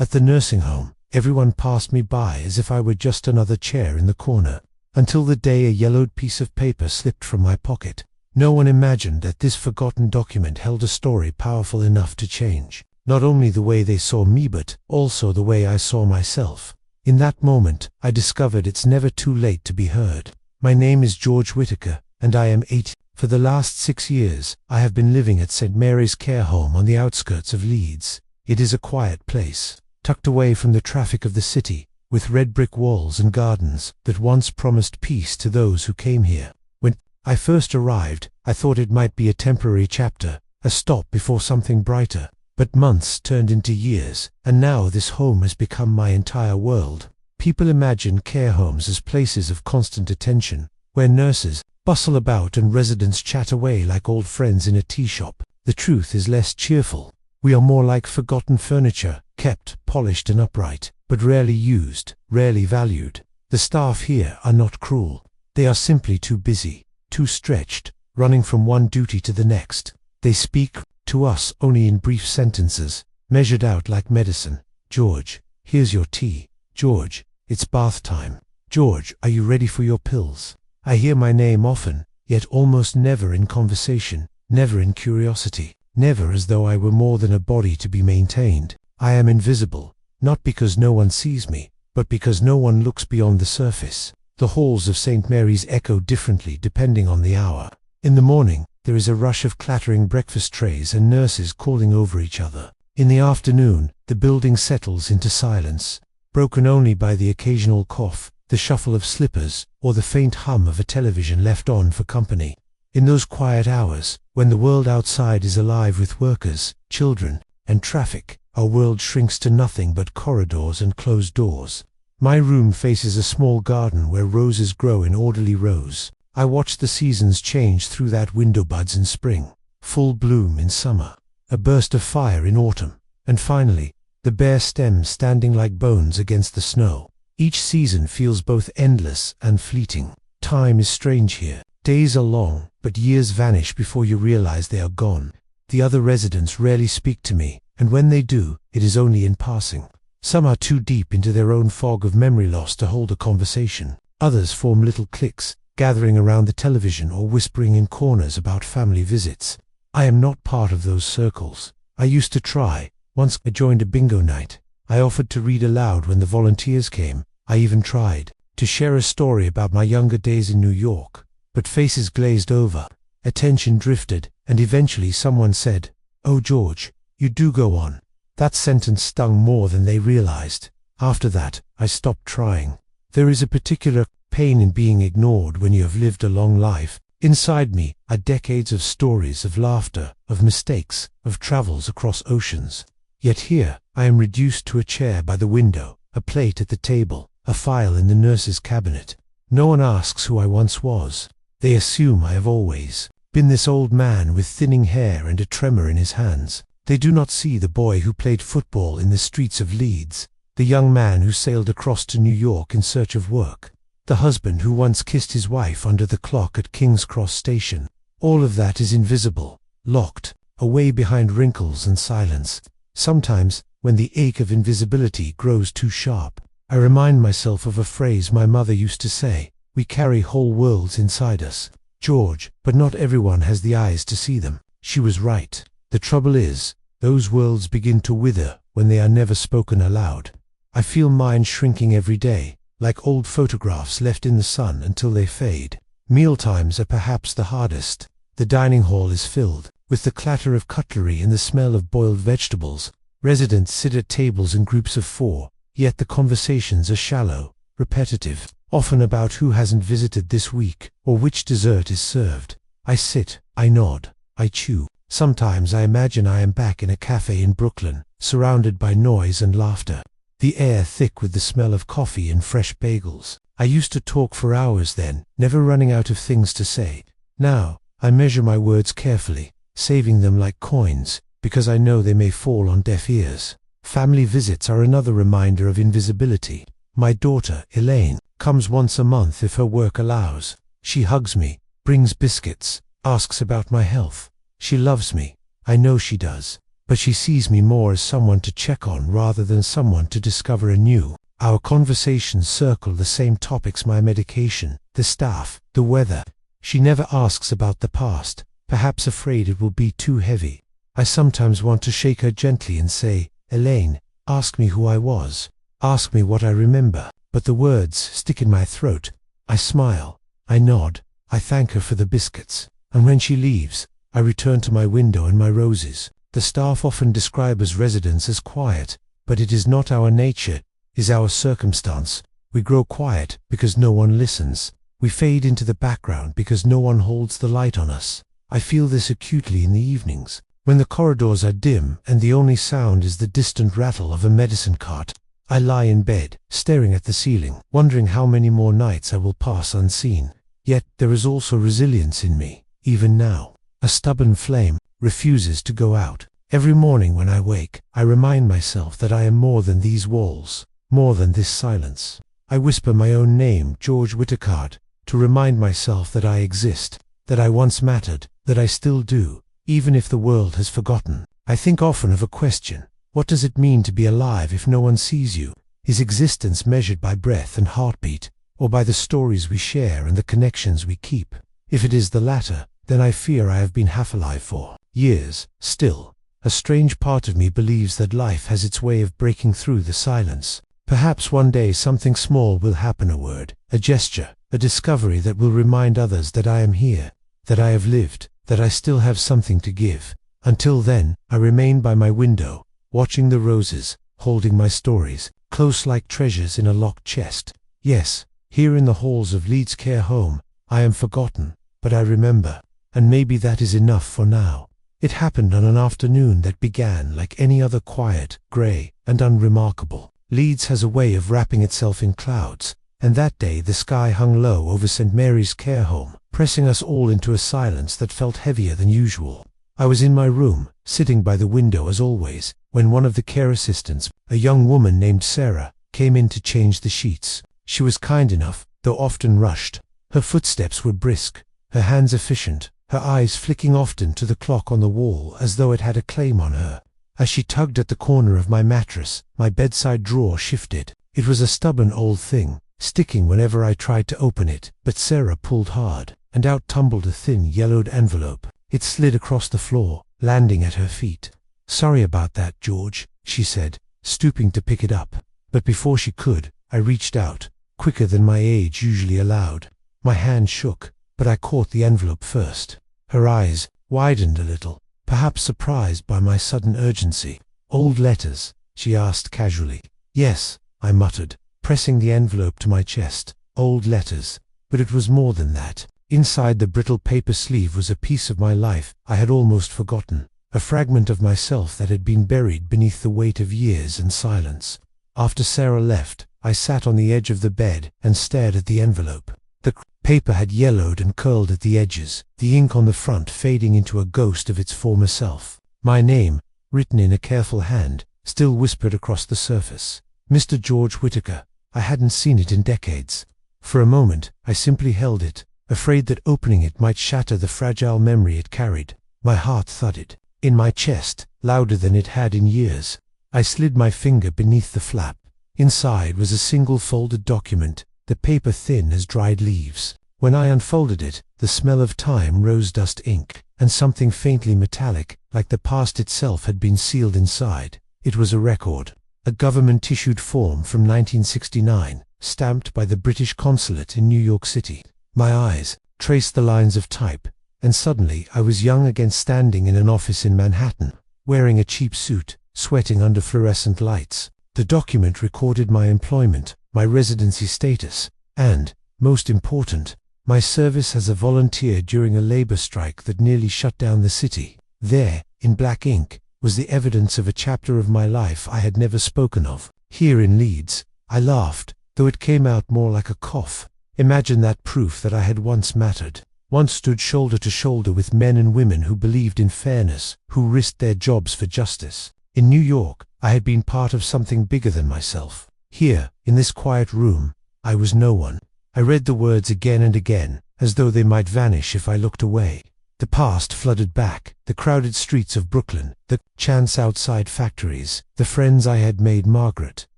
At the nursing home, everyone passed me by as if I were just another chair in the corner, until the day a yellowed piece of paper slipped from my pocket. No one imagined that this forgotten document held a story powerful enough to change not only the way they saw me but also the way I saw myself. In that moment, I discovered it's never too late to be heard. My name is George Whitaker, and I am 8. For the last 6 years, I have been living at St. Mary's Care Home on the outskirts of Leeds. It is a quiet place, tucked away from the traffic of the city, with red brick walls and gardens that once promised peace to those who came here. When I first arrived, I thought it might be a temporary chapter, a stop before something brighter. But months turned into years, and now this home has become my entire world. People imagine care homes as places of constant attention, where nurses bustle about and residents chat away like old friends in a tea shop. The truth is less cheerful. We are more like forgotten furniture, kept, polished and upright, but rarely used, rarely valued. The staff here are not cruel. They are simply too busy, too stretched, running from one duty to the next. They speak to us only in brief sentences, measured out like medicine. George, here's your tea. George, it's bath time. George, are you ready for your pills? I hear my name often, yet almost never in conversation, never in curiosity, never as though I were more than a body to be maintained. I am invisible, not because no one sees me, but because no one looks beyond the surface. The halls of St. Mary's echo differently depending on the hour. In the morning, there is a rush of clattering breakfast trays and nurses calling over each other. In the afternoon, the building settles into silence, broken only by the occasional cough, the shuffle of slippers, or the faint hum of a television left on for company. In those quiet hours, when the world outside is alive with workers, children, and traffic, our world shrinks to nothing but corridors and closed doors. My room faces a small garden where roses grow in orderly rows. I watch the seasons change through that window. Buds in spring, full bloom in summer, a burst of fire in autumn, and finally, the bare stems standing like bones against the snow. Each season feels both endless and fleeting. Time is strange here. Days are long, but years vanish before you realize they are gone. The other residents rarely speak to me, and when they do, it is only in passing. Some are too deep into their own fog of memory loss to hold a conversation. Others form little cliques, gathering around the television or whispering in corners about family visits. I am not part of those circles. I used to try. Once I joined a bingo night. I offered to read aloud when the volunteers came. I even tried to share a story about my younger days in New York. But faces glazed over, attention drifted, and eventually someone said, "Oh George, you do go on." That sentence stung more than they realized. After that, I stopped trying. There is a particular pain in being ignored when you have lived a long life. Inside me are decades of stories, of laughter, of mistakes, of travels across oceans. Yet here, I am reduced to a chair by the window, a plate at the table, a file in the nurse's cabinet. No one asks who I once was. They assume I have always been this old man with thinning hair and a tremor in his hands. They do not see the boy who played football in the streets of Leeds, the young man who sailed across to New York in search of work, the husband who once kissed his wife under the clock at King's Cross Station. All of that is invisible, locked, away behind wrinkles and silence. Sometimes, when the ache of invisibility grows too sharp, I remind myself of a phrase my mother used to say: "We carry whole worlds inside us, George, but not everyone has the eyes to see them." She was right. The trouble is, those worlds begin to wither when they are never spoken aloud. I feel mine shrinking every day, like old photographs left in the sun until they fade. Mealtimes are perhaps the hardest. The dining hall is filled with the clatter of cutlery and the smell of boiled vegetables. Residents sit at tables in groups of 4, yet the conversations are shallow, repetitive, often about who hasn't visited this week or which dessert is served. I sit, I nod, I chew. Sometimes I imagine I am back in a cafe in Brooklyn, surrounded by noise and laughter, the air thick with the smell of coffee and fresh bagels. I used to talk for hours then, never running out of things to say. Now, I measure my words carefully, saving them like coins, because I know they may fall on deaf ears. Family visits are another reminder of invisibility. My daughter, Elaine, comes once a month if her work allows. She hugs me, brings biscuits, asks about my health. She loves me. I know she does. but she sees me more as someone to check on rather than someone to discover anew. Our conversations circle the same topics: my medication, the staff, the weather. She never asks about the past, perhaps afraid it will be too heavy. I sometimes want to shake her gently and say, "Elaine, ask me who I was. Ask me what I remember." But the words stick in my throat. I smile. I nod. I thank her for the biscuits. And when she leaves, I return to my window and my roses. The staff often describe us residents as quiet, but it is not our nature, is our circumstance. We grow quiet because no one listens. We fade into the background because no one holds the light on us. I feel this acutely in the evenings, when the corridors are dim and the only sound is the distant rattle of a medicine cart. I lie in bed, staring at the ceiling, wondering how many more nights I will pass unseen. Yet there is also resilience in me, even now. A stubborn flame refuses to go out. Every morning when I wake, I remind myself that I am more than these walls, more than this silence. I whisper my own name, George Whittaker, to remind myself that I exist, that I once mattered, that I still do, even if the world has forgotten. I think often of a question: what does it mean to be alive if no one sees you? Is existence measured by breath and heartbeat, or by the stories we share and the connections we keep? If it is the latter, then I fear I have been half alive for years. Still, a strange part of me believes that life has its way of breaking through the silence. Perhaps one day something small will happen, a word, a gesture, a discovery that will remind others that I am here, that I have lived, that I still have something to give. Until then, I remain by my window, watching the roses, holding my stories, close like treasures in a locked chest. Yes, here in the halls of Leeds Care Home, I am forgotten, but I remember, and maybe that is enough for now. It happened on an afternoon that began like any other, quiet, grey, and unremarkable. Leeds has a way of wrapping itself in clouds, and that day the sky hung low over St. Mary's Care Home, pressing us all into a silence that felt heavier than usual. I was in my room, sitting by the window as always, when one of the care assistants, a young woman named Sarah, came in to change the sheets. She was kind enough, though often rushed. Her footsteps were brisk, her hands efficient, her eyes flicking often to the clock on the wall as though it had a claim on her. As she tugged at the corner of my mattress, my bedside drawer shifted. It was a stubborn old thing, sticking whenever I tried to open it, but Sarah pulled hard, and out tumbled a thin yellowed envelope. It slid across the floor, landing at her feet. "Sorry about that, George," she said, stooping to pick it up. But before she could, I reached out, quicker than my age usually allowed. My hand shook, but I caught the envelope first. Her eyes widened a little, perhaps surprised by my sudden urgency. "Old letters?" she asked casually. "Yes," I muttered, pressing the envelope to my chest. "Old letters." But it was more than that. Inside the brittle paper sleeve was a piece of my life I had almost forgotten, a fragment of myself that had been buried beneath the weight of years and silence. After Sarah left, I sat on the edge of the bed and stared at the envelope. The paper had yellowed and curled at the edges, the ink on the front fading into a ghost of its former self. My name, written in a careful hand, still whispered across the surface. Mr. George Whittaker. I hadn't seen it in decades. For a moment, I simply held it, afraid that opening it might shatter the fragile memory it carried. My heart thudded in my chest, louder than it had in years. I slid my finger beneath the flap. Inside was a single folded document, the paper thin as dried leaves. When I unfolded it, the smell of time, rose dust ink, and something faintly metallic, like the past itself, had been sealed inside. It was a record, a government-issued form from 1969, stamped by the British consulate in New York City. My eyes traced the lines of type, and suddenly I was young again, standing in an office in Manhattan, wearing a cheap suit, sweating under fluorescent lights. The document recorded my employment, my residency status, and, most important, my service as a volunteer during a labor strike that nearly shut down the city. There, in black ink, was the evidence of a chapter of my life I had never spoken of. Here in Leeds, I laughed, though it came out more like a cough. Imagine that proof that I had once mattered, once stood shoulder to shoulder with men and women who believed in fairness, who risked their jobs for justice. In New York, I had been part of something bigger than myself. Here, in this quiet room, I was no one. I read the words again and again, as though they might vanish if I looked away. The past flooded back, the crowded streets of Brooklyn, the chance outside factories, the friends I had made, Margaret,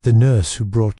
the nurse who brought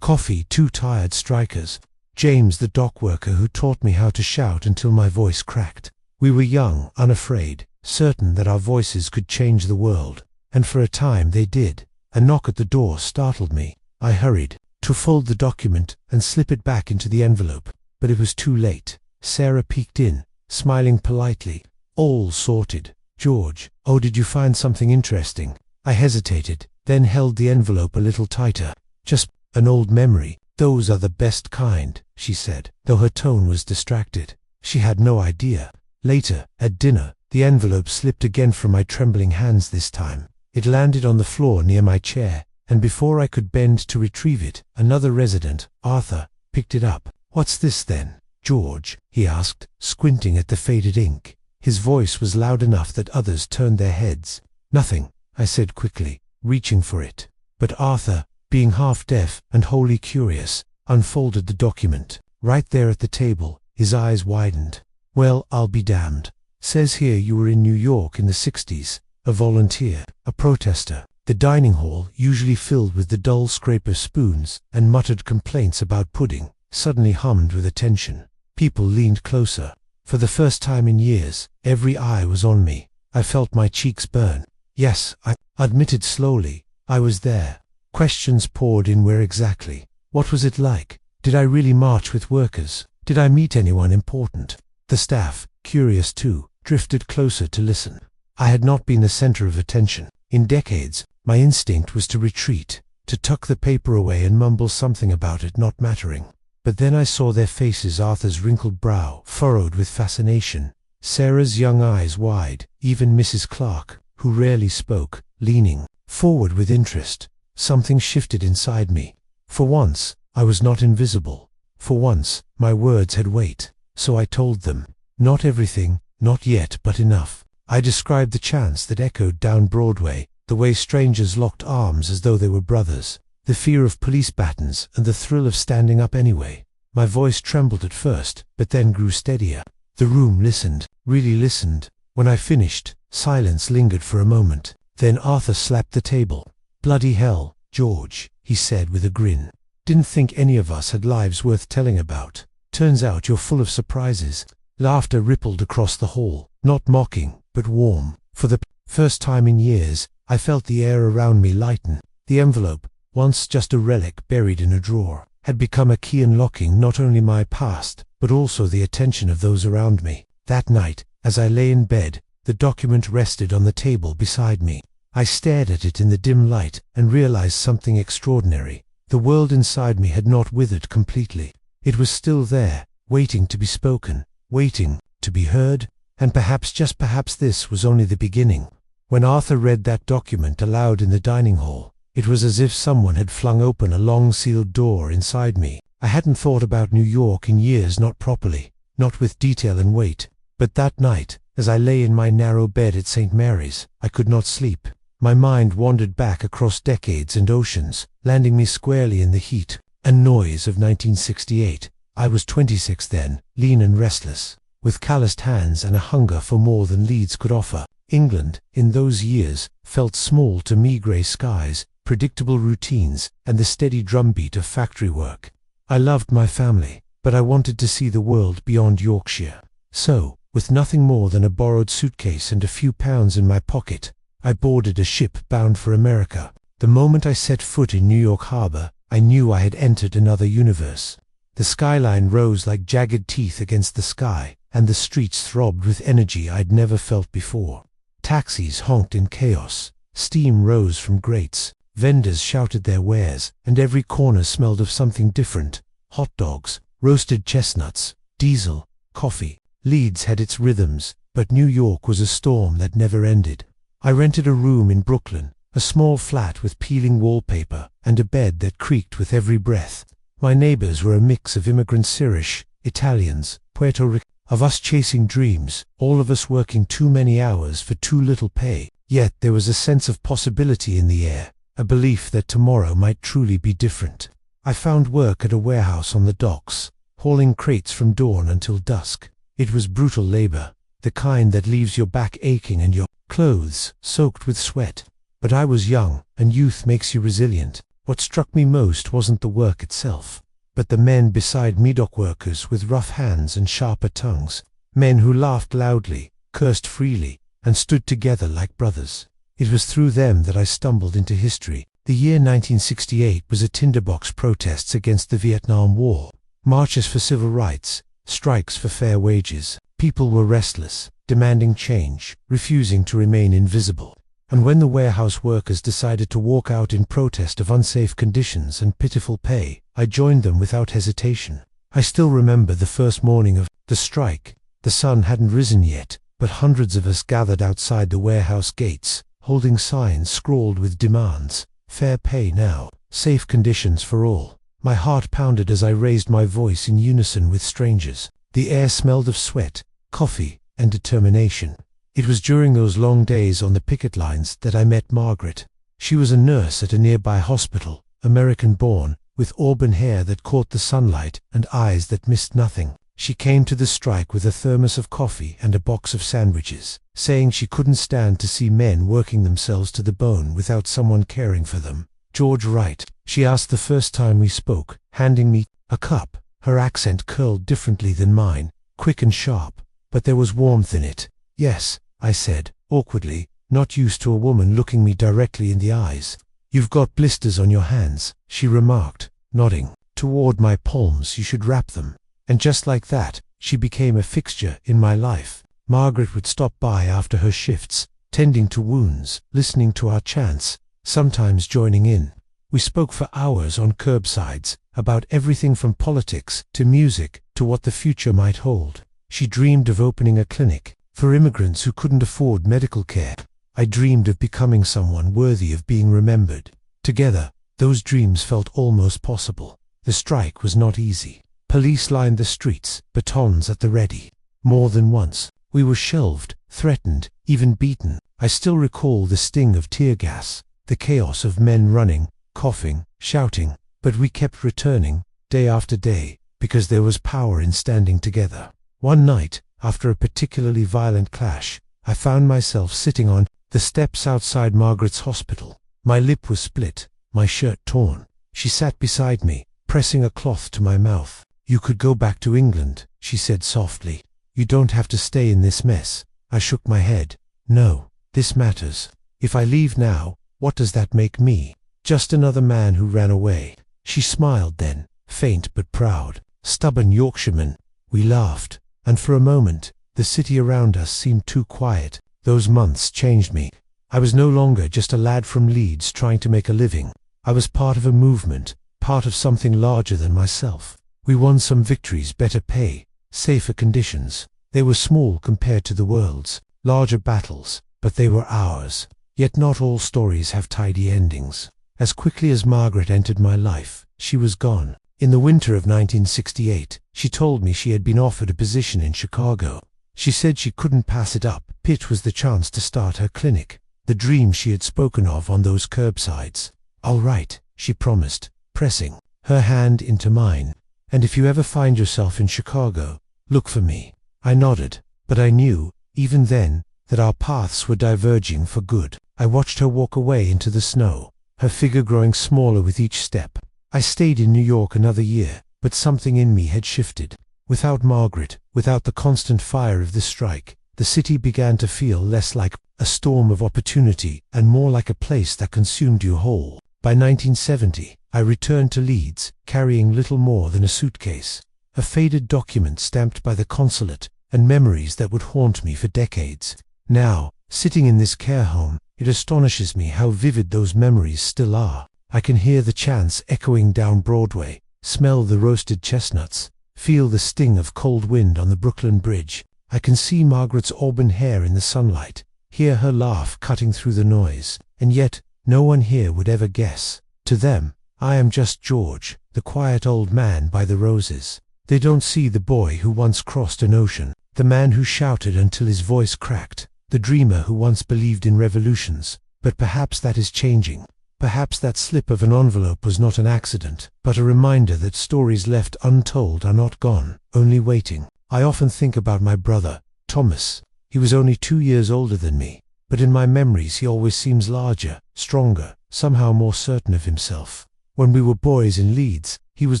coffee, 2 tired strikers, James the dock worker who taught me how to shout until my voice cracked. We were young, unafraid, certain that our voices could change the world, and for a time they did. A knock at the door startled me. I hurried to fold the document and slip it back into the envelope, but it was too late. Sarah peeked in, smiling politely. "All sorted, George. Oh, did you find something interesting?" I hesitated, then held the envelope a little tighter. "Just an old memory. Those are the best kind," she said, though her tone was distracted. She had no idea. Later, at dinner, the envelope slipped again from my trembling hands this time. It landed on the floor near my chair, and before I could bend to retrieve it, another resident, Arthur, picked it up. "What's this then, George?" he asked, squinting at the faded ink. His voice was loud enough that others turned their heads. "Nothing," I said quickly, reaching for it. But Arthur, being half deaf and wholly curious, unfolded the document. Right there at the table, his eyes widened. "Well, I'll be damned. Says here you were in New York in the 60s, a volunteer, a protester." The dining hall, usually filled with the dull scrape of spoons and muttered complaints about pudding, suddenly hummed with attention. People leaned closer. For the first time in years, every eye was on me. I felt my cheeks burn. "Yes," I admitted slowly, "I was there." Questions poured in. Where exactly? What was it like? Did I really march with workers? Did I meet anyone important? The staff, curious too, drifted closer to listen. I had not been the center of attention. In decades, my instinct was to retreat, to tuck the paper away and mumble something about it not mattering. But then I saw their faces, Arthur's wrinkled brow furrowed with fascination, Sarah's young eyes wide, even Mrs. Clark, who rarely spoke, leaning forward with interest. Something shifted inside me. For once, I was not invisible. For once, my words had weight. So I told them. Not everything, not yet, but enough. I described the chants that echoed down Broadway, the way strangers locked arms as though they were brothers, the fear of police batons and the thrill of standing up anyway. My voice trembled at first, but then grew steadier. The room listened, really listened. When I finished, silence lingered for a moment. Then Arthur slapped the table. "Bloody hell, George," he said with a grin. "Didn't think any of us had lives worth telling about. Turns out you're full of surprises." Laughter rippled across the hall, not mocking, but warm. For the first time in years, I felt the air around me lighten. The envelope, once just a relic buried in a drawer, had become a key unlocking not only my past, but also the attention of those around me. That night, as I lay in bed, the document rested on the table beside me. I stared at it in the dim light and realized something extraordinary. The world inside me had not withered completely. It was still there, waiting to be spoken, waiting to be heard, and perhaps, just perhaps, this was only the beginning. When Arthur read that document aloud in the dining hall, it was as if someone had flung open a long sealed door inside me. I hadn't thought about New York in years, not properly, not with detail and weight. But that night, as I lay in my narrow bed at St. Mary's, I could not sleep. My mind wandered back across decades and oceans, landing me squarely in the heat and noise of 1968. I was 26 then, lean and restless, with calloused hands and a hunger for more than Leeds could offer. England, in those years, felt small to me. Grey skies, predictable routines, and the steady drumbeat of factory work. I loved my family, but I wanted to see the world beyond Yorkshire. So, with nothing more than a borrowed suitcase and a few pounds in my pocket, I boarded a ship bound for America. The moment I set foot in New York Harbor, I knew I had entered another universe. The skyline rose like jagged teeth against the sky, and the streets throbbed with energy I'd never felt before. Taxis honked in chaos, steam rose from grates, vendors shouted their wares, and every corner smelled of something different: hot dogs, roasted chestnuts, diesel, coffee. Leeds had its rhythms, but New York was a storm that never ended. I rented a room in Brooklyn, a small flat with peeling wallpaper and a bed that creaked with every breath. My neighbors were a mix of immigrants, Irish, Italians, Puerto Ricans, of us chasing dreams, all of us working too many hours for too little pay. Yet there was a sense of possibility in the air, a belief that tomorrow might truly be different. I found work at a warehouse on the docks, hauling crates from dawn until dusk. It was brutal labor, the kind that leaves your back aching and your clothes soaked with sweat. But I was young, and youth makes you resilient. What struck me most wasn't the work itself, but the men beside me, dock workers with rough hands and sharper tongues, men who laughed loudly, cursed freely, and stood together like brothers. It was through them that I stumbled into history. The year 1968 was a tinderbox protests against the Vietnam War, marches for civil rights, strikes for fair wages. People were restless, demanding change, refusing to remain invisible. And when the warehouse workers decided to walk out in protest of unsafe conditions and pitiful pay, I joined them without hesitation. I still remember the first morning of the strike. The sun hadn't risen yet, but hundreds of us gathered outside the warehouse gates, holding signs scrawled with demands: fair pay now, safe conditions for all. My heart pounded as I raised my voice in unison with strangers. The air smelled of sweat, coffee, and determination. It was during those long days on the picket lines that I met Margaret. She was a nurse at a nearby hospital, American-born, with auburn hair that caught the sunlight and eyes that missed nothing. She came to the strike with a thermos of coffee and a box of sandwiches, saying she couldn't stand to see men working themselves to the bone without someone caring for them. "George Wright?" she asked the first time we spoke, handing me a cup. Her accent curled differently than mine, quick and sharp, but there was warmth in it. "Yes," I said, awkwardly, not used to a woman looking me directly in the eyes. "You've got blisters on your hands," she remarked, nodding toward my palms. "You should wrap them." And just like that, she became a fixture in my life. Margaret would stop by after her shifts, tending to wounds, listening to our chants, sometimes joining in. We spoke for hours on curbsides, about everything from politics to music to what the future might hold. She dreamed of opening a clinic for immigrants who couldn't afford medical care. I dreamed of becoming someone worthy of being remembered. Together, those dreams felt almost possible. The strike was not easy. Police lined the streets, batons at the ready. More than once, we were shelved, threatened, even beaten. I still recall the sting of tear gas, the chaos of men running, coughing, shouting, but we kept returning, day after day, because there was power in standing together. One night, after a particularly violent clash, I found myself sitting on the steps outside Margaret's hospital. My lip was split, my shirt torn. She sat beside me, pressing a cloth to my mouth. "You could go back to England," she said softly. "You don't have to stay in this mess." I shook my head. "No, this matters. If I leave now, what does that make me? Just another man who ran away." She smiled then, faint but proud. "Stubborn Yorkshireman." We laughed, and for a moment, the city around us seemed too quiet. Those months changed me. I was no longer just a lad from Leeds trying to make a living. I was part of a movement, part of something larger than myself. We won some victories: better pay, safer conditions. They were small compared to the world's larger battles, but they were ours. Yet not all stories have tidy endings. As quickly as Margaret entered my life, she was gone. In the winter of 1968, she told me she had been offered a position in Chicago. She said she couldn't pass it up. It was the chance to start her clinic, the dream she had spoken of on those curbsides. "All right," she promised, pressing her hand into mine. "And if you ever find yourself in Chicago, look for me." I nodded, but I knew, even then, that our paths were diverging for good. I watched her walk away into the snow, her figure growing smaller with each step. I stayed in New York another year, but something in me had shifted. Without Margaret, without the constant fire of the strike, the city began to feel less like a storm of opportunity and more like a place that consumed you whole. By 1970, I returned to Leeds, carrying little more than a suitcase, a faded document stamped by the consulate, and memories that would haunt me for decades. Now, sitting in this care home, it astonishes me how vivid those memories still are. I can hear the chants echoing down Broadway, smell the roasted chestnuts, feel the sting of cold wind on the Brooklyn Bridge. I can see Margaret's auburn hair in the sunlight, hear her laugh cutting through the noise, and yet no one here would ever guess. To them, I am just George, the quiet old man by the roses. They don't see the boy who once crossed an ocean, the man who shouted until his voice cracked, the dreamer who once believed in revolutions. But perhaps that is changing. Perhaps that slip of an envelope was not an accident, but a reminder that stories left untold are not gone, only waiting. I often think about my brother, Thomas. He was only 2 years older than me, but in my memories he always seems larger, stronger, somehow more certain of himself. When we were boys in Leeds, he was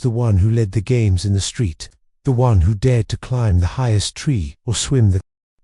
the one who led the games in the street, the one who dared to climb the highest tree or swim the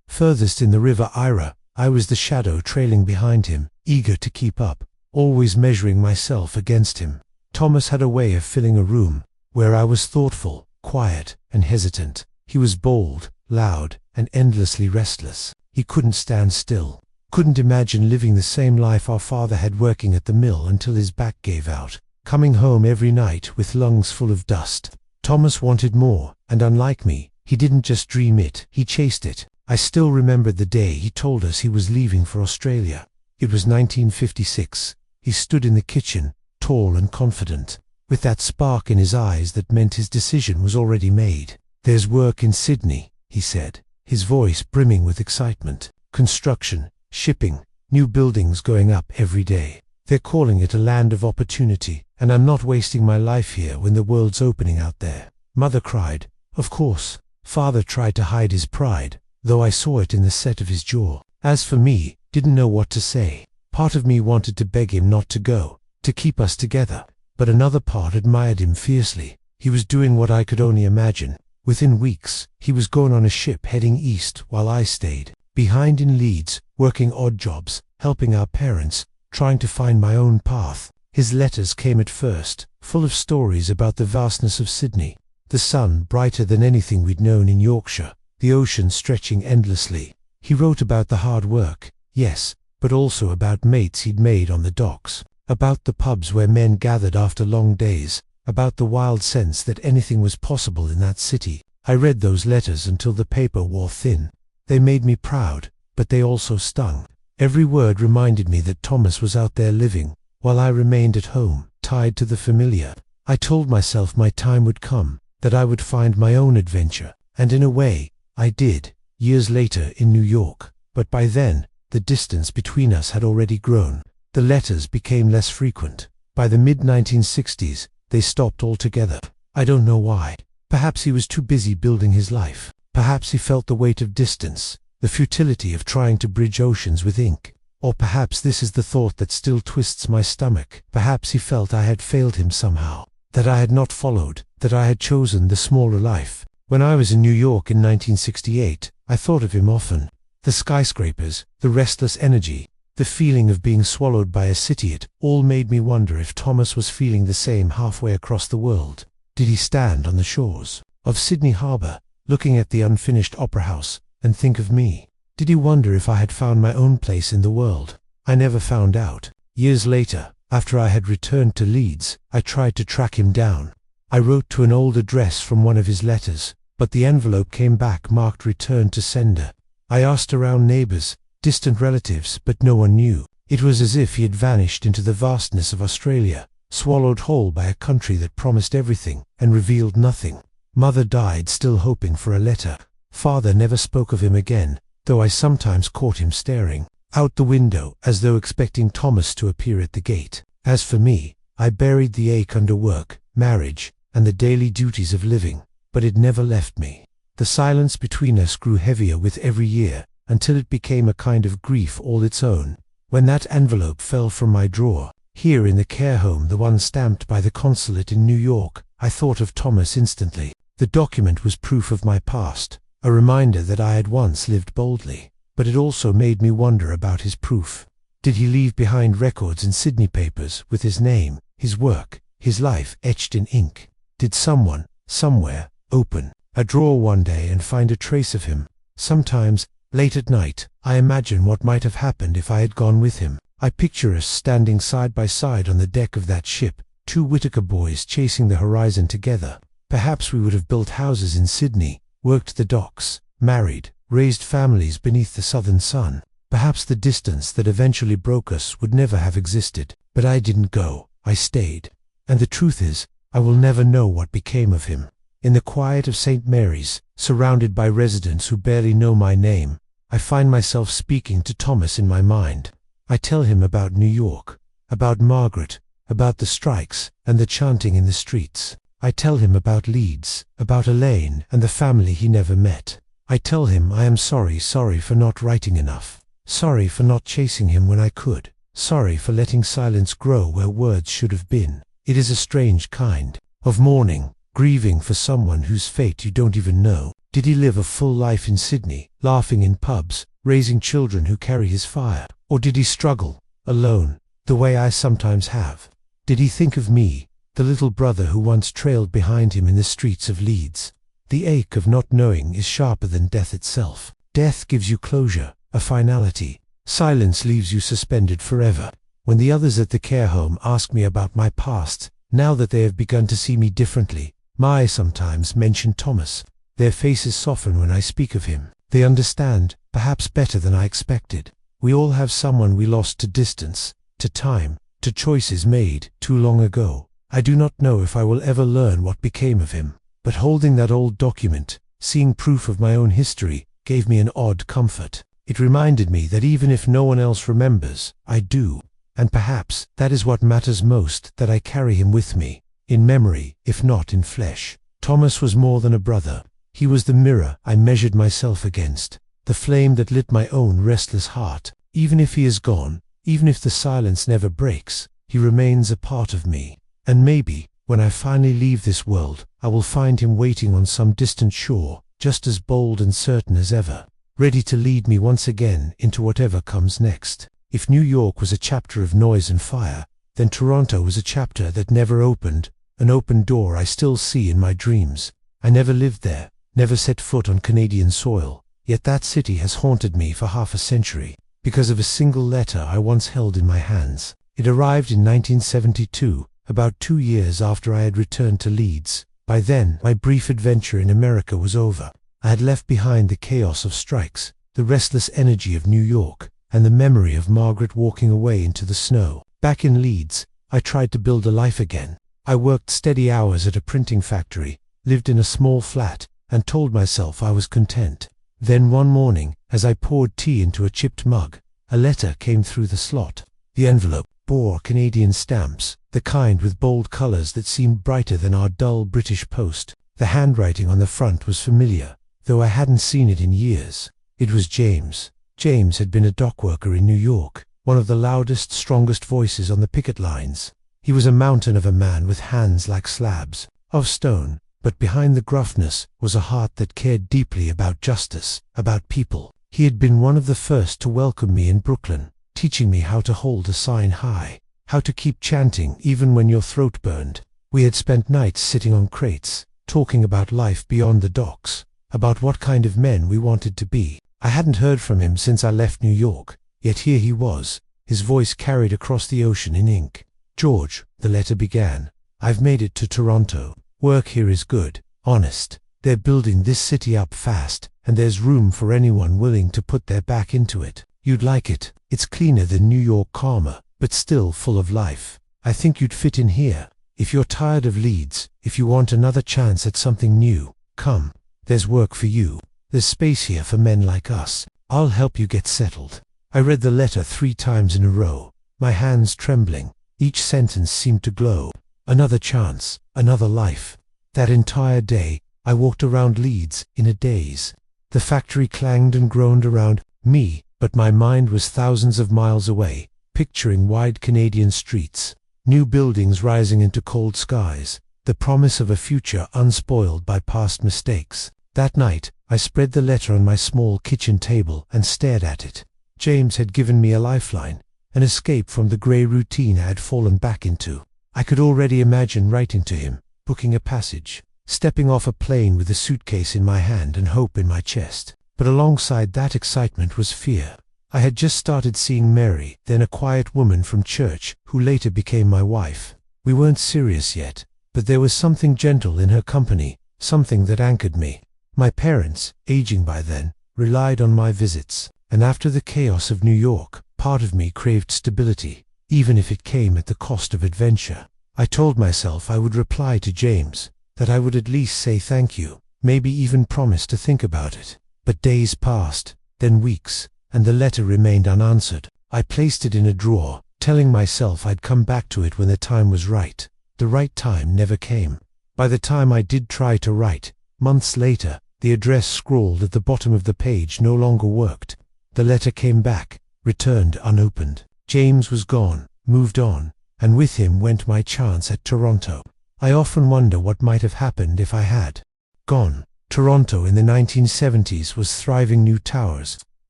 furthest in the river Ira. I was the shadow trailing behind him, eager to keep up, always measuring myself against him. Thomas had a way of filling a room where I was thoughtful, quiet, and hesitant. He was bold, loud, and endlessly restless. He couldn't stand still, couldn't imagine living the same life our father had, working at the mill until his back gave out, coming home every night with lungs full of dust. Thomas wanted more, and unlike me, he didn't just dream it, he chased it. I still remembered the day he told us he was leaving for Australia. It was 1956. He stood in the kitchen, tall and confident, with that spark in his eyes that meant his decision was already made. "There's work in Sydney," he said, his voice brimming with excitement. "Construction, shipping, new buildings going up every day. They're calling it a land of opportunity, and I'm not wasting my life here when the world's opening out there." Mother cried, of course. Father tried to hide his pride, though I saw it in the set of his jaw. As for me, didn't know what to say. Part of me wanted to beg him not to go, to keep us together, but another part admired him fiercely. He was doing what I could only imagine. Within weeks, he was going on a ship heading east while I stayed behind in Leeds, working odd jobs, helping our parents, trying to find my own path. His letters came at first, full of stories about the vastness of Sydney, the sun brighter than anything we'd known in Yorkshire, the ocean stretching endlessly. He wrote about the hard work, yes, but also about mates he'd made on the docks, about the pubs where men gathered after long days, about the wild sense that anything was possible in that city. I read those letters until the paper wore thin. They made me proud, but they also stung. Every word reminded me that Thomas was out there living, while I remained at home, tied to the familiar. I told myself my time would come, that I would find my own adventure, and in a way, I did, years later in New York. But by then, the distance between us had already grown. The letters became less frequent. By the mid-1960s, they stopped altogether. I don't know why. Perhaps he was too busy building his life. Perhaps he felt the weight of distance, the futility of trying to bridge oceans with ink. Or perhaps this is the thought that still twists my stomach. Perhaps he felt I had failed him somehow, that I had not followed, that I had chosen the smaller life. When I was in New York in 1968, I thought of him often. The skyscrapers, the restless energy, the feeling of being swallowed by a city, it all made me wonder if Thomas was feeling the same halfway across the world. Did he stand on the shores of Sydney Harbour, looking at the unfinished opera house, and think of me? Did he wonder if I had found my own place in the world? I never found out. Years later, after I had returned to Leeds, I tried to track him down. I wrote to an old address from one of his letters, but the envelope came back marked "Return to Sender." I asked around neighbours, distant relatives, but no one knew. It was as if he had vanished into the vastness of Australia, swallowed whole by a country that promised everything and revealed nothing. Mother died still hoping for a letter. Father never spoke of him again, though I sometimes caught him staring out the window as though expecting Thomas to appear at the gate. As for me, I buried the ache under work, marriage, and the daily duties of living, but it never left me. The silence between us grew heavier with every year, until it became a kind of grief all its own. When that envelope fell from my drawer, here in the care home, the one stamped by the consulate in New York, I thought of Thomas instantly. The document was proof of my past, a reminder that I had once lived boldly, but it also made me wonder about his proof. Did he leave behind records in Sydney papers with his name, his work, his life etched in ink? Did someone, somewhere, open a drawer one day and find a trace of him? Sometimes, late at night, I imagine what might have happened if I had gone with him. I picture us standing side by side on the deck of that ship, two Whittaker boys chasing the horizon together. Perhaps we would have built houses in Sydney, worked the docks, married, raised families beneath the southern sun. Perhaps the distance that eventually broke us would never have existed. But I didn't go, I stayed. And the truth is, I will never know what became of him. In the quiet of St. Mary's, surrounded by residents who barely know my name, I find myself speaking to Thomas in my mind. I tell him about New York, about Margaret, about the strikes and the chanting in the streets. I tell him about Leeds, about Elaine and the family he never met. I tell him I am sorry for not writing enough. Sorry for not chasing him when I could. Sorry for letting silence grow where words should have been. It is a strange kind of mourning, grieving for someone whose fate you don't even know. Did he live a full life in Sydney, laughing in pubs, raising children who carry his fire? Or did he struggle, alone, the way I sometimes have? Did he think of me, the little brother who once trailed behind him in the streets of Leeds? The ache of not knowing is sharper than death itself. Death gives you closure, a finality. Silence leaves you suspended forever. When the others at the care home ask me about my past, now that they have begun to see me differently, I sometimes mention Thomas. Their faces soften when I speak of him. They understand, perhaps better than I expected. We all have someone we lost to distance, to time, to choices made too long ago. I do not know if I will ever learn what became of him, but holding that old document, seeing proof of my own history, gave me an odd comfort. It reminded me that even if no one else remembers, I do. And perhaps that is what matters most, that I carry him with me, in memory, if not in flesh. Thomas was more than a brother. He was the mirror I measured myself against, the flame that lit my own restless heart. Even if he is gone, even if the silence never breaks, he remains a part of me. And maybe, when I finally leave this world, I will find him waiting on some distant shore, just as bold and certain as ever, ready to lead me once again into whatever comes next. If New York was a chapter of noise and fire, then Toronto was a chapter that never opened, an open door I still see in my dreams. I never lived there, never set foot on Canadian soil, yet that city has haunted me for half a century, because of a single letter I once held in my hands. It arrived in 1972, about 2 years after I had returned to Leeds. By then, my brief adventure in America was over. I had left behind the chaos of strikes, the restless energy of New York, and the memory of Margaret walking away into the snow. Back in Leeds, I tried to build a life again. I worked steady hours at a printing factory, lived in a small flat, and told myself I was content. Then one morning, as I poured tea into a chipped mug, a letter came through the slot. The envelope bore Canadian stamps, the kind with bold colors that seemed brighter than our dull British post. The handwriting on the front was familiar, though I hadn't seen it in years. It was James. James had been a dock worker in New York, one of the loudest, strongest voices on the picket lines. He was a mountain of a man with hands like slabs of stone, but behind the gruffness was a heart that cared deeply about justice, about people. He had been one of the first to welcome me in Brooklyn, teaching me how to hold a sign high, how to keep chanting even when your throat burned. We had spent nights sitting on crates, talking about life beyond the docks, about what kind of men we wanted to be. I hadn't heard from him since I left New York, yet here he was, his voice carried across the ocean in ink. "George," the letter began, "I've made it to Toronto. Work here is good, honest. They're building this city up fast, and there's room for anyone willing to put their back into it. You'd like it. It's cleaner than New York, calmer, but still full of life. I think you'd fit in here. If you're tired of Leeds, if you want another chance at something new, come. There's work for you. There's space here for men like us. I'll help you get settled." I read the letter 3 times in a row, my hands trembling. Each sentence seemed to glow. Another chance, another life. That entire day, I walked around Leeds in a daze. The factory clanged and groaned around me, but my mind was thousands of miles away, picturing wide Canadian streets, new buildings rising into cold skies, the promise of a future unspoiled by past mistakes. That night, I spread the letter on my small kitchen table and stared at it. James had given me a lifeline, an escape from the grey routine I had fallen back into. I could already imagine writing to him, booking a passage, stepping off a plane with a suitcase in my hand and hope in my chest. But alongside that excitement was fear. I had just started seeing Mary, then a quiet woman from church, who later became my wife. We weren't serious yet, but there was something gentle in her company, something that anchored me. My parents, aging by then, relied on my visits, and after the chaos of New York, part of me craved stability, even if it came at the cost of adventure. I told myself I would reply to James, that I would at least say thank you, maybe even promise to think about it. But days passed, then weeks, and the letter remained unanswered. I placed it in a drawer, telling myself I'd come back to it when the time was right. The right time never came. By the time I did try to write, months later, The address scrawled at the bottom of the page no longer worked. The letter came back, returned unopened. James was gone, moved on, and with him went my chance at Toronto. I often wonder what might have happened if I had gone. Toronto in the 1970s was thriving: new towers,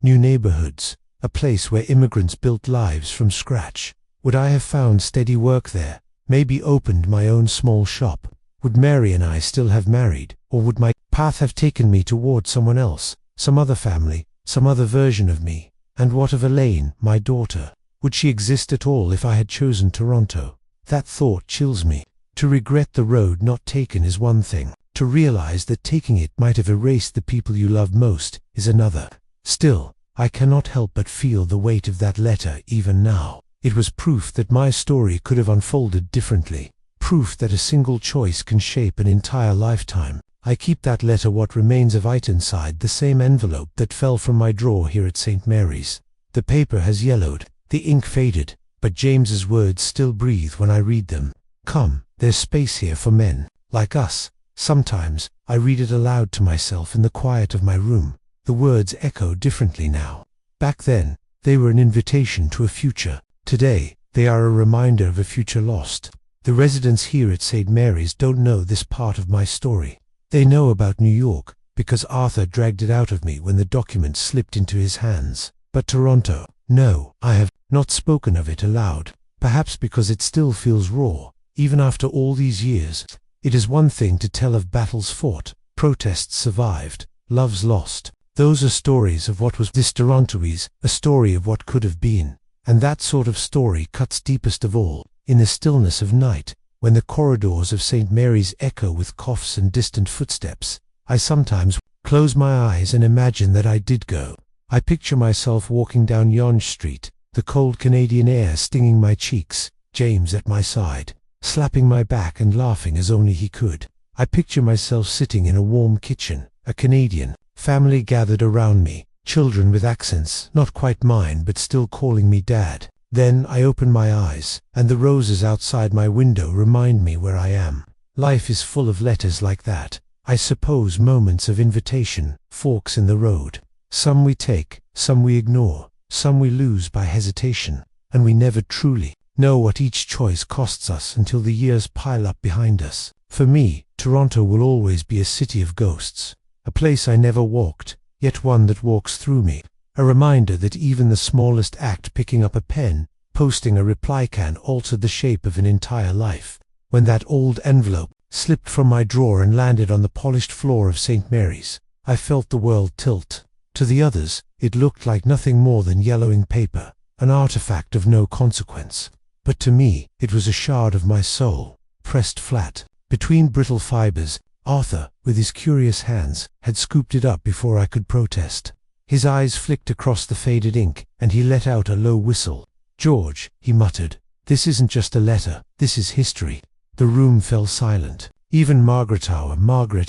new neighborhoods, a place where immigrants built lives from scratch. Would I have found steady work there? Maybe opened my own small shop? Would Mary and I still have married? Or would my path have taken me toward someone else, some other family, some other version of me? And what of Elaine, my daughter? Would she exist at all if I had chosen Toronto? That thought chills me. To regret the road not taken is one thing. To realize that taking it might have erased the people you love most is another. Still, I cannot help but feel the weight of that letter even now. It was proof that my story could have unfolded differently. Proof that a single choice can shape an entire lifetime. I keep that letter, what remains of it, inside the same envelope that fell from my drawer here at St. Mary's. The paper has yellowed, the ink faded, but James's words still breathe when I read them. Come, there's space here for men like us. Sometimes I read it aloud to myself in the quiet of my room. The words echo differently now. Back then, they were an invitation to a future. Today, they are a reminder of a future lost. The residents here at St. Mary's don't know this part of my story. They know about New York, because Arthur dragged it out of me when the document slipped into his hands. But Toronto, no, I have not spoken of it aloud, perhaps because it still feels raw, even after all these years. It is one thing to tell of battles fought, protests survived, loves lost. Those are stories of what was. This Toronto is a story of what could have been. And that sort of story cuts deepest of all, in the stillness of night, when the corridors of St. Mary's echo with coughs and distant footsteps. I sometimes close my eyes and imagine that I did go. I picture myself walking down Yonge Street, the cold Canadian air stinging my cheeks, James at my side, slapping my back and laughing as only he could. I picture myself sitting in a warm kitchen, a Canadian, family gathered around me, children with accents not quite mine but still calling me Dad. Then I open my eyes, and the roses outside my window remind me where I am. Life is full of letters like that. I suppose moments of invitation, forks in the road. Some we take, some we ignore, some we lose by hesitation, and we never truly know what each choice costs us until the years pile up behind us. For me, Toronto will always be a city of ghosts, a place I never walked, yet one that walks through me. A reminder that even the smallest act, picking up a pen, posting a reply, can alter the shape of an entire life. When that old envelope slipped from my drawer and landed on the polished floor of St. Mary's, I felt the world tilt. To the others, it looked like nothing more than yellowing paper, an artifact of no consequence. But to me, it was a shard of my soul, pressed flat between brittle fibers. Arthur, with his curious hands, had scooped it up before I could protest. His eyes flicked across the faded ink, and he let out a low whistle. "George," he muttered, "this isn't just a letter, this is history." The room fell silent. Even Margaret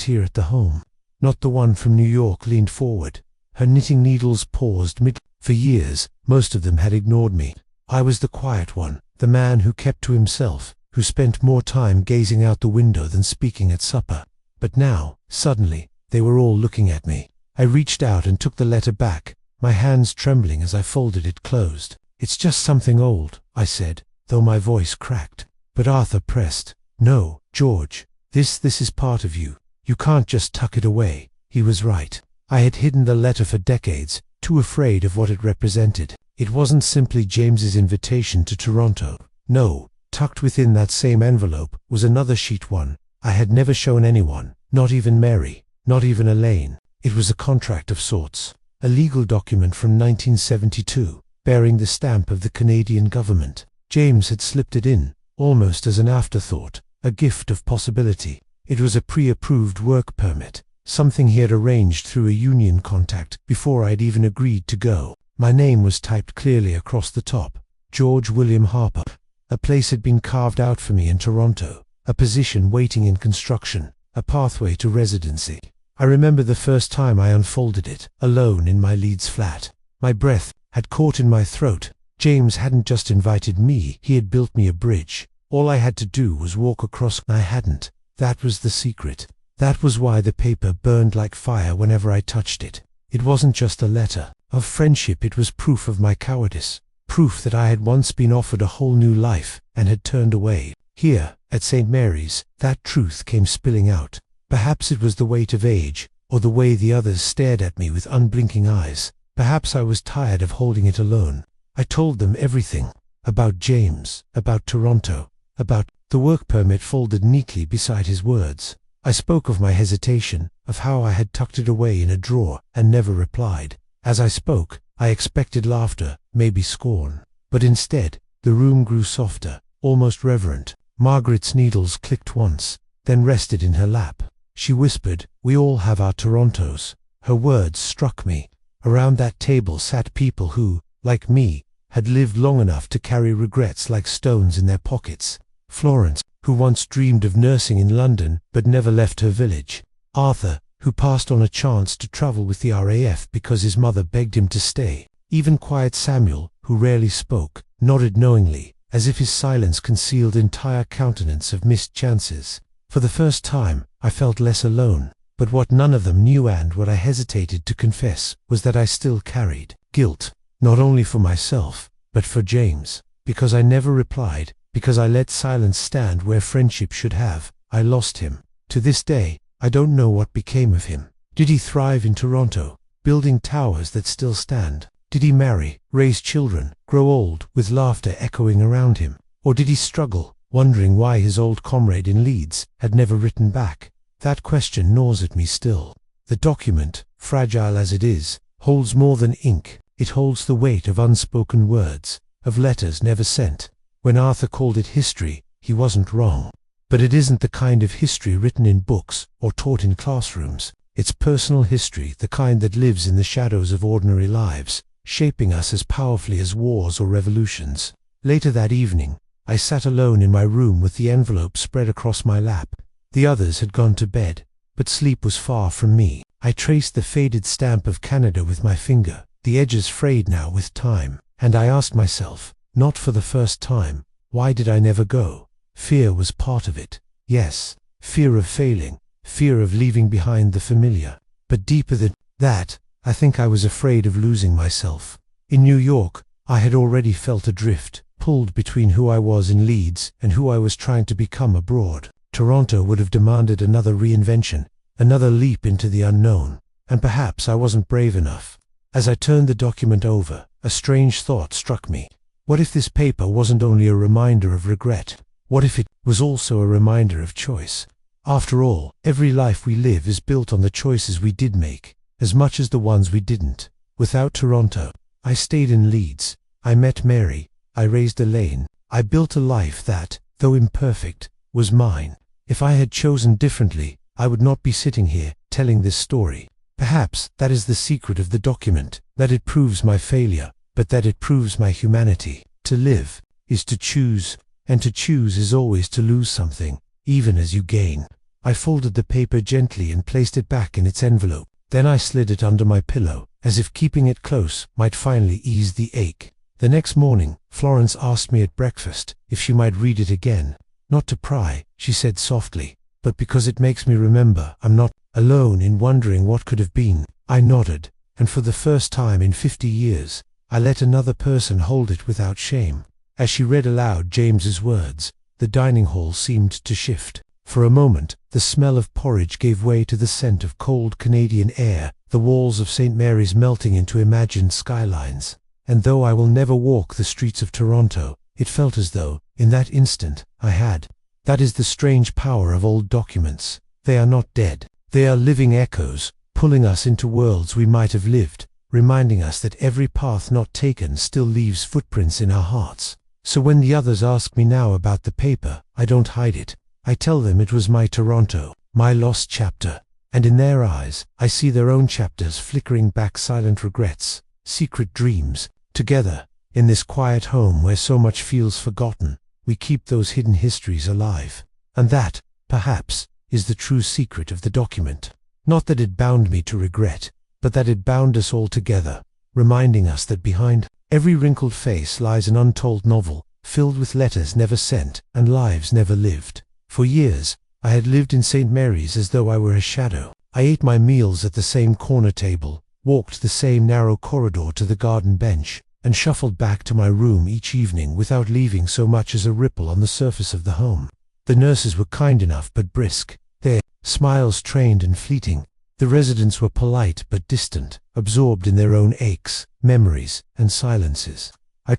here at the home, not the one from New York, leaned forward. Her knitting needles paused mid. For years, most of them had ignored me. I was the quiet one, the man who kept to himself, who spent more time gazing out the window than speaking at supper. But now, suddenly, they were all looking at me. I reached out and took the letter back, my hands trembling as I folded it closed. "It's just something old," I said, though my voice cracked. But Arthur pressed. "No, George, this is part of you. You can't just tuck it away." He was right. I had hidden the letter for decades, too afraid of what it represented. It wasn't simply James's invitation to Toronto. No, tucked within that same envelope was another sheet, one I had never shown anyone, not even Mary, not even Elaine. It was a contract of sorts, a legal document from 1972, bearing the stamp of the Canadian government. James had slipped it in, almost as an afterthought, a gift of possibility. It was a pre-approved work permit, something he had arranged through a union contact before I'd even agreed to go. My name was typed clearly across the top, George William Harper. A place had been carved out for me in Toronto, a position waiting in construction, a pathway to residency. I remember the first time I unfolded it, alone in my Leeds flat. My breath had caught in my throat. James hadn't just invited me, he had built me a bridge. All I had to do was walk across. I hadn't. That was the secret. That was why the paper burned like fire whenever I touched it. It wasn't just a letter of friendship, it was proof of my cowardice, proof that I had once been offered a whole new life and had turned away. Here, at St. Mary's, that truth came spilling out. Perhaps it was the weight of age, or the way the others stared at me with unblinking eyes. Perhaps I was tired of holding it alone. I told them everything. About James, about Toronto, about the work permit folded neatly beside his words. I spoke of my hesitation, of how I had tucked it away in a drawer and never replied. As I spoke, I expected laughter, maybe scorn. But instead, the room grew softer, almost reverent. Margaret's needles clicked once, then rested in her lap. She whispered, "We all have our Torontos." Her words struck me. Around that table sat people who, like me, had lived long enough to carry regrets like stones in their pockets. Florence, who once dreamed of nursing in London but never left her village. Arthur, who passed on a chance to travel with the RAF because his mother begged him to stay. Even quiet Samuel, who rarely spoke, nodded knowingly, as if his silence concealed entire countenance of missed chances. For the first time, I felt less alone. But what none of them knew, and what I hesitated to confess, was that I still carried guilt, not only for myself, but for James. Because I never replied, because I let silence stand where friendship should have, I lost him. To this day, I don't know what became of him. Did he thrive in Toronto, building towers that still stand? Did he marry, raise children, grow old, with laughter echoing around him? Or did he struggle, wondering why his old comrade in Leeds had never written back? That question gnaws at me still. The document, fragile as it is, holds more than ink. It holds the weight of unspoken words, of letters never sent. When Arthur called it history, he wasn't wrong. But it isn't the kind of history written in books or taught in classrooms. It's personal history, the kind that lives in the shadows of ordinary lives, shaping us as powerfully as wars or revolutions. Later that evening, I sat alone in my room with the envelope spread across my lap. The others had gone to bed, but sleep was far from me. I traced the faded stamp of Canada with my finger, the edges frayed now with time, and I asked myself, not for the first time, why did I never go? Fear was part of it. Yes, fear of failing, fear of leaving behind the familiar. But deeper than that, I think I was afraid of losing myself. In New York, I had already felt adrift, pulled between who I was in Leeds and who I was trying to become abroad. Toronto would have demanded another reinvention, another leap into the unknown, and perhaps I wasn't brave enough. As I turned the document over, a strange thought struck me. What if this paper wasn't only a reminder of regret? What if it was also a reminder of choice? After all, every life we live is built on the choices we did make, as much as the ones we didn't. Without Toronto, I stayed in Leeds, I met Mary, I raised Elaine, I built a life that, though imperfect, was mine. If I had chosen differently, I would not be sitting here, telling this story. Perhaps that is the secret of the document, that it proves my failure, but that it proves my humanity. To live is to choose, and to choose is always to lose something, even as you gain. I folded the paper gently and placed it back in its envelope. Then I slid it under my pillow, as if keeping it close might finally ease the ache. The next morning, Florence asked me at breakfast if she might read it again. Not to pry, she said softly, but because it makes me remember I'm not alone in wondering what could have been. I nodded, and for the first time in 50 years, I let another person hold it without shame. As she read aloud James's words, the dining hall seemed to shift. For a moment, the smell of porridge gave way to the scent of cold Canadian air, the walls of St. Mary's melting into imagined skylines. And though I will never walk the streets of Toronto, it felt as though, in that instant, I had. That is the strange power of old documents. They are not dead. They are living echoes, pulling us into worlds we might have lived, reminding us that every path not taken still leaves footprints in our hearts. So when the others ask me now about the paper, I don't hide it. I tell them it was my Toronto, my lost chapter. And in their eyes, I see their own chapters flickering back, silent regrets, secret dreams. Together, in this quiet home where so much feels forgotten, we keep those hidden histories alive. And that, perhaps, is the true secret of the document. Not that it bound me to regret, but that it bound us all together, reminding us that behind every wrinkled face lies an untold novel, filled with letters never sent and lives never lived. For years, I had lived in St. Mary's as though I were a shadow. I ate my meals at the same corner table, walked the same narrow corridor to the garden bench, and shuffled back to my room each evening without leaving so much as a ripple on the surface of the home. The nurses were kind enough but brisk, their smiles trained and fleeting. The residents were polite but distant, absorbed in their own aches, memories, and silences. I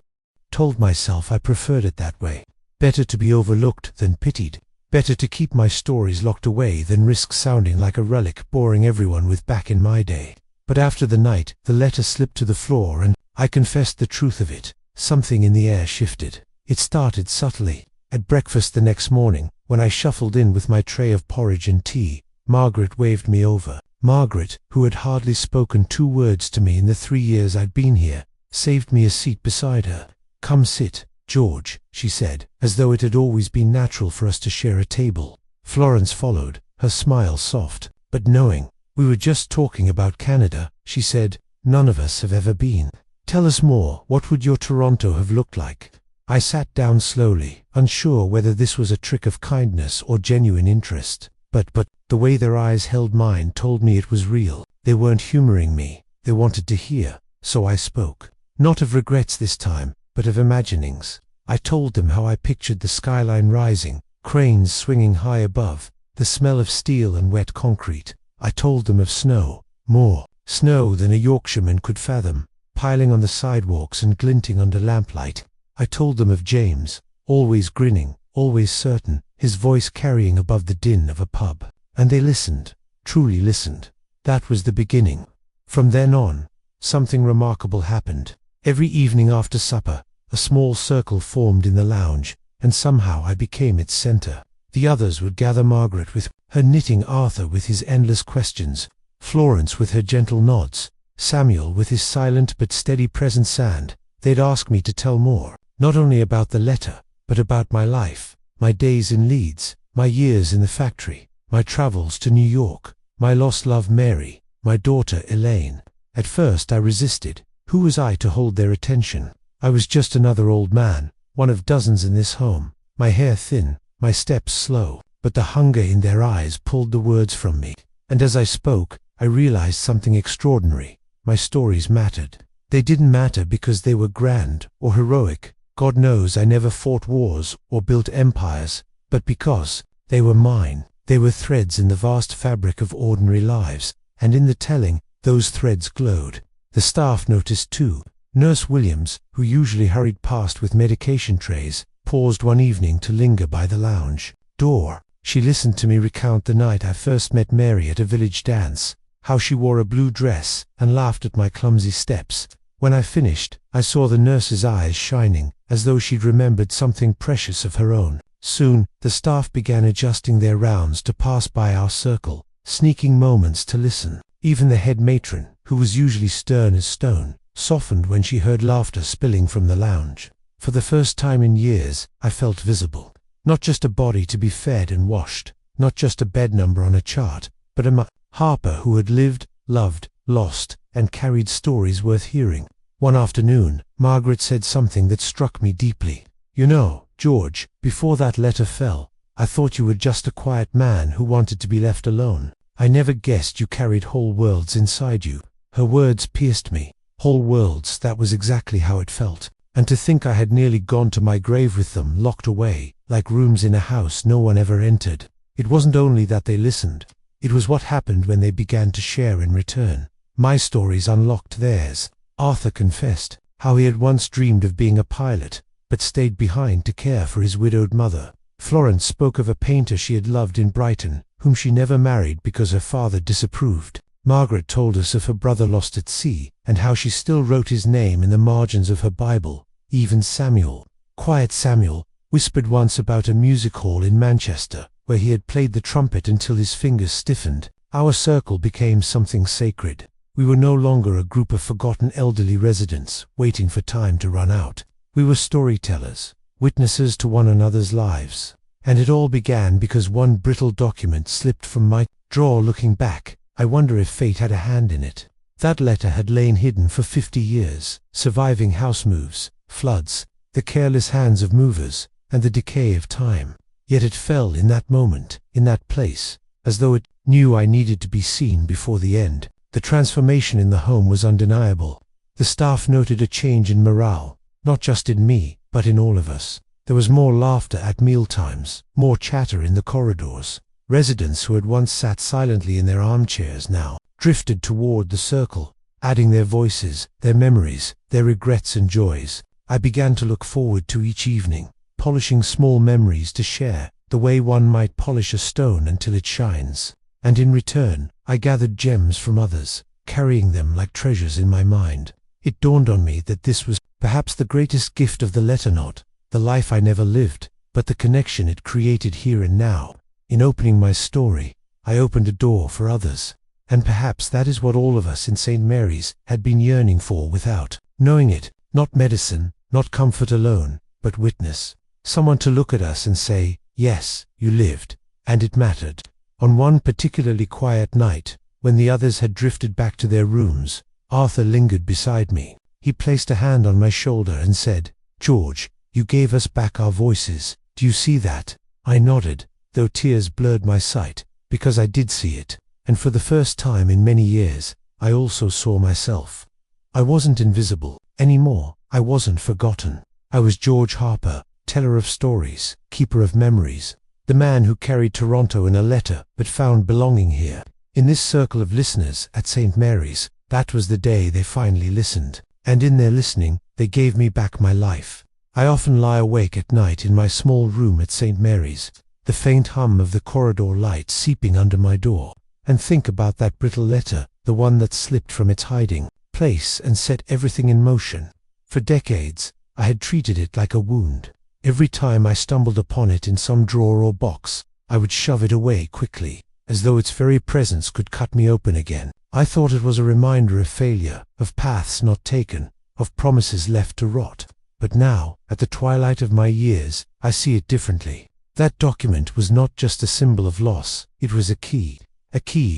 told myself I preferred it that way. Better to be overlooked than pitied. Better to keep my stories locked away than risk sounding like a relic boring everyone with back in my day. But after the night, the letter slipped to the floor and I confessed the truth of it. Something in the air shifted. It started subtly. At breakfast the next morning, when I shuffled in with my tray of porridge and tea, Margaret waved me over. Margaret, who had hardly spoken 2 words to me in the 3 years I'd been here, saved me a seat beside her. "Come sit, George," she said, as though it had always been natural for us to share a table. Florence followed, her smile soft, but knowing. "We were just talking about Canada," she said. "None of us have ever been. Tell us more. What would your Toronto have looked like?" I sat down slowly, unsure whether this was a trick of kindness or genuine interest. But the way their eyes held mine told me it was real. They weren't humoring me. They wanted to hear. So I spoke. Not of regrets this time, but of imaginings. I told them how I pictured the skyline rising, cranes swinging high above, the smell of steel and wet concrete. I told them of snow, more snow than a Yorkshireman could fathom, piling on the sidewalks and glinting under lamplight. I told them of James, always grinning, always certain, his voice carrying above the din of a pub. And they listened, truly listened. That was the beginning. From then on, something remarkable happened. Every evening after supper, a small circle formed in the lounge, and somehow I became its center. The others would gather: Margaret with her knitting, Arthur with his endless questions, Florence with her gentle nods, Samuel with his silent but steady presence, and they'd ask me to tell more, not only about the letter, but about my life, my days in Leeds, my years in the factory, my travels to New York, my lost love Mary, my daughter Elaine. At first I resisted. Who was I to hold their attention? I was just another old man, one of dozens in this home, my hair thin, my steps slow, but the hunger in their eyes pulled the words from me. And as I spoke, I realized something extraordinary. My stories mattered. They didn't matter because they were grand or heroic. God knows I never fought wars or built empires, but because they were mine. They were threads in the vast fabric of ordinary lives, and in the telling, those threads glowed. The staff noticed too. Nurse Williams, who usually hurried past with medication trays, paused one evening to linger by the lounge door. She listened to me recount the night I first met Mary at a village dance, how she wore a blue dress, and laughed at my clumsy steps. When I finished, I saw the nurse's eyes shining, as though she'd remembered something precious of her own. Soon, the staff began adjusting their rounds to pass by our circle, sneaking moments to listen. Even the head matron, who was usually stern as stone, softened when she heard laughter spilling from the lounge. For the first time in years, I felt visible. Not just a body to be fed and washed, not just a bed number on a chart, but a Harper who had lived, loved, lost, and carried stories worth hearing. One afternoon, Margaret said something that struck me deeply. "You know, George, before that letter fell, I thought you were just a quiet man who wanted to be left alone. I never guessed you carried whole worlds inside you." Her words pierced me. Whole worlds, that was exactly how it felt. And to think I had nearly gone to my grave with them locked away, like rooms in a house no one ever entered. It wasn't only that they listened. It was what happened when they began to share in return. My stories unlocked theirs. Arthur confessed how he had once dreamed of being a pilot, but stayed behind to care for his widowed mother. Florence spoke of a painter she had loved in Brighton, whom she never married because her father disapproved. Margaret told us of her brother lost at sea, and how she still wrote his name in the margins of her Bible. Even Samuel, quiet Samuel, whispered once about a music hall in Manchester, where he had played the trumpet until his fingers stiffened. Our circle became something sacred. We were no longer a group of forgotten elderly residents, waiting for time to run out. We were storytellers, witnesses to one another's lives. And it all began because one brittle document slipped from my drawer. Looking back, I wonder if fate had a hand in it. That letter had lain hidden for 50 years, surviving house moves, floods, the careless hands of movers, and the decay of time. Yet it fell in that moment, in that place, as though it knew I needed to be seen before the end. The transformation in the home was undeniable. The staff noted a change in morale, not just in me, but in all of us. There was more laughter at mealtimes, more chatter in the corridors. Residents who had once sat silently in their armchairs now drifted toward the circle, adding their voices, their memories, their regrets and joys. I began to look forward to each evening, polishing small memories to share, the way one might polish a stone until it shines. And in return, I gathered gems from others, carrying them like treasures in my mind. It dawned on me that this was perhaps the greatest gift of the letter, not the life I never lived, but the connection it created here and now. In opening my story, I opened a door for others. And perhaps that is what all of us in St. Mary's had been yearning for without knowing it. Not medicine, not comfort alone, but witness. Someone to look at us and say, yes, you lived, and it mattered. On one particularly quiet night, when the others had drifted back to their rooms, Arthur lingered beside me. He placed a hand on my shoulder and said, "George, you gave us back our voices. Do you see that?" I nodded, though tears blurred my sight, because I did see it. And for the first time in many years, I also saw myself. I wasn't invisible anymore. I wasn't forgotten. I was George Harper, teller of stories, keeper of memories, the man who carried Toronto in a letter but found belonging here. In this circle of listeners at St. Mary's, that was the day they finally listened. And in their listening, they gave me back my life. I often lie awake at night in my small room at St. Mary's, the faint hum of the corridor light seeping under my door, and think about that brittle letter, the one that slipped from its hiding place and set everything in motion. For decades, I had treated it like a wound. Every time I stumbled upon it in some drawer or box, I would shove it away quickly, as though its very presence could cut me open again. I thought it was a reminder of failure, of paths not taken, of promises left to rot. But now, at the twilight of my years, I see it differently. That document was not just a symbol of loss, it was a key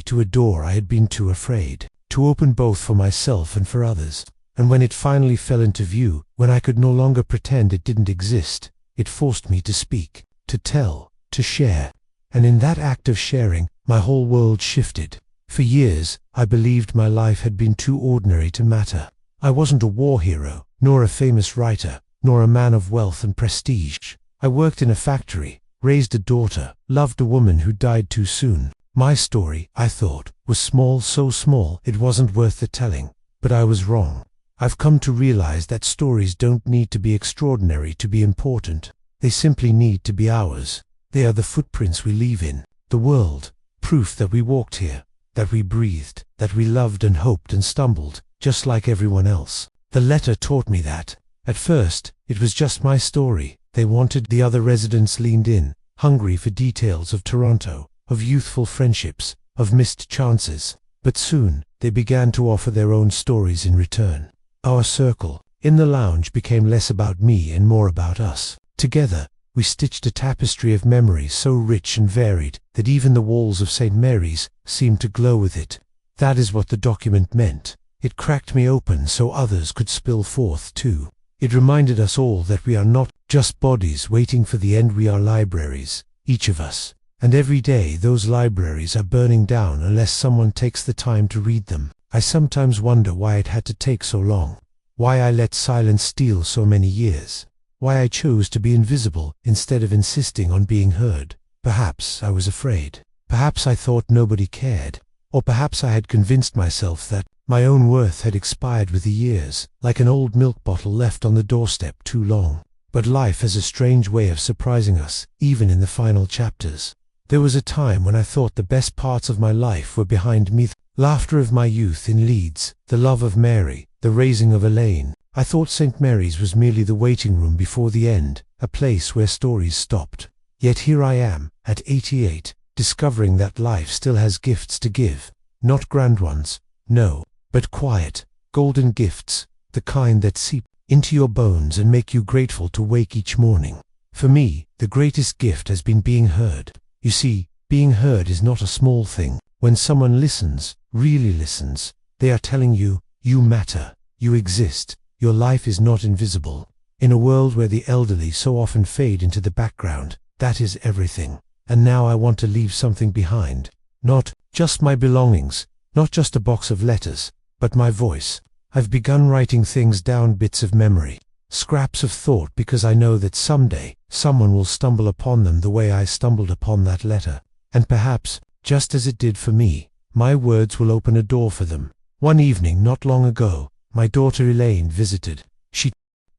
to a door I had been too afraid to open, both for myself and for others. And when it finally fell into view, when I could no longer pretend it didn't exist, it forced me to speak, to tell, to share. And in that act of sharing, my whole world shifted. For years, I believed my life had been too ordinary to matter. I wasn't a war hero, nor a famous writer, nor a man of wealth and prestige. I worked in a factory, raised a daughter, loved a woman who died too soon. My story, I thought, was small, so small it wasn't worth the telling. But I was wrong. I've come to realize that stories don't need to be extraordinary to be important. They simply need to be ours. They are the footprints we leave in the world, proof that we walked here, that we breathed, that we loved and hoped and stumbled, just like everyone else. The letter taught me that. At first, it was just my story. They wanted. The other residents leaned in, hungry for details of Toronto, of youthful friendships, of missed chances. But soon, they began to offer their own stories in return. Our circle, in the lounge, became less about me and more about us. Together, we stitched a tapestry of memories so rich and varied that even the walls of St. Mary's seemed to glow with it. That is what the document meant. It cracked me open so others could spill forth too. It reminded us all that we are not just bodies waiting for the end. We are libraries, each of us. And every day those libraries are burning down unless someone takes the time to read them. I sometimes wonder why it had to take so long. Why I let silence steal so many years. Why I chose to be invisible instead of insisting on being heard. Perhaps I was afraid. Perhaps I thought nobody cared. Or perhaps I had convinced myself that my own worth had expired with the years, like an old milk bottle left on the doorstep too long. But life has a strange way of surprising us, even in the final chapters. There was a time when I thought the best parts of my life were behind me. Laughter of my youth in Leeds, the love of Mary, the raising of Elaine. I thought St. Mary's was merely the waiting room before the end, a place where stories stopped. Yet here I am, at 88, discovering that life still has gifts to give. Not grand ones, no, but quiet, golden gifts, the kind that seep into your bones and make you grateful to wake each morning. For me, the greatest gift has been being heard. You see, being heard is not a small thing. When someone listens, really listens, they are telling you, you matter, you exist, your life is not invisible. In a world where the elderly so often fade into the background, That is everything. And now I want to leave something behind. Not just my belongings, not just a box of letters, but my voice. I've begun writing things down, bits of memory, scraps of thought, because I know that someday someone will stumble upon them the way I stumbled upon that letter. And perhaps, just as it did for me, my words will open a door for them. One evening not long ago, my daughter Elaine visited. She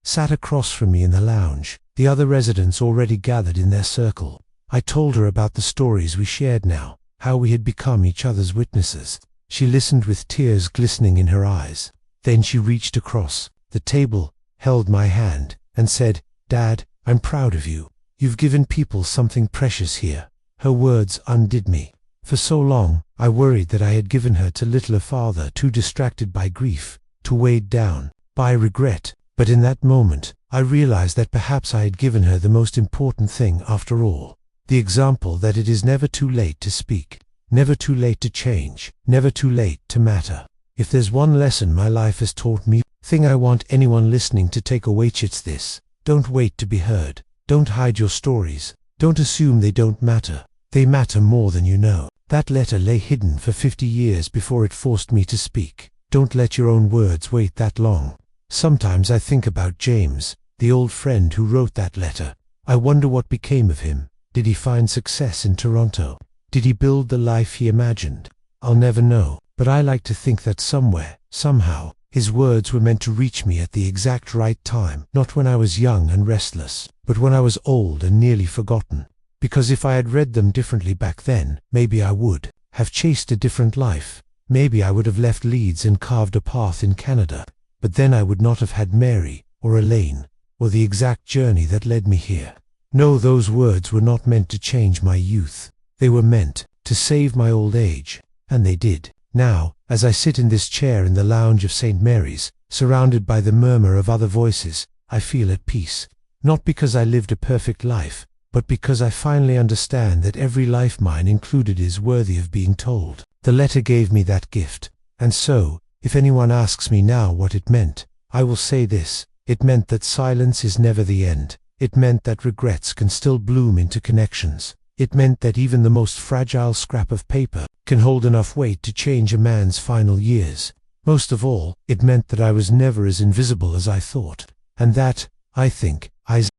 sat across from me in the lounge, the other residents already gathered in their circle. I told her about the stories we shared now, how we had become each other's witnesses. She listened with tears glistening in her eyes. Then she reached across the table, held my hand, and said, "Dad, I'm proud of you. You've given people something precious here." Her words undid me. For so long, I worried that I had given her too little a father, too distracted by grief, too weighed down by regret. But in that moment, I realized that perhaps I had given her the most important thing after all. The example that it is never too late to speak, never too late to change, never too late to matter. If there's one lesson my life has taught me, thing I want anyone listening to take away, it's this: don't wait to be heard. Don't hide your stories. Don't assume they don't matter. They matter more than you know. That letter lay hidden for 50 years before it forced me to speak. Don't let your own words wait that long. Sometimes I think about James, the old friend who wrote that letter. I wonder what became of him. Did he find success in Toronto? Did he build the life he imagined? I'll never know, but I like to think that somewhere, somehow, his words were meant to reach me at the exact right time, not when I was young and restless, but when I was old and nearly forgotten. Because if I had read them differently back then, maybe I would have chased a different life. Maybe I would have left Leeds and carved a path in Canada. But then I would not have had Mary, or Elaine, or the exact journey that led me here. No, those words were not meant to change my youth. They were meant to save my old age. And they did. Now, as I sit in this chair in the lounge of St. Mary's, surrounded by the murmur of other voices, I feel at peace. Not because I lived a perfect life, but because I finally understand that every life, mine included, is worthy of being told. The letter gave me that gift. And so, if anyone asks me now what it meant, I will say this: it meant that silence is never the end. It meant that regrets can still bloom into connections. It meant that even the most fragile scrap of paper can hold enough weight to change a man's final years. Most of all, it meant that I was never as invisible as I thought. And that, I think,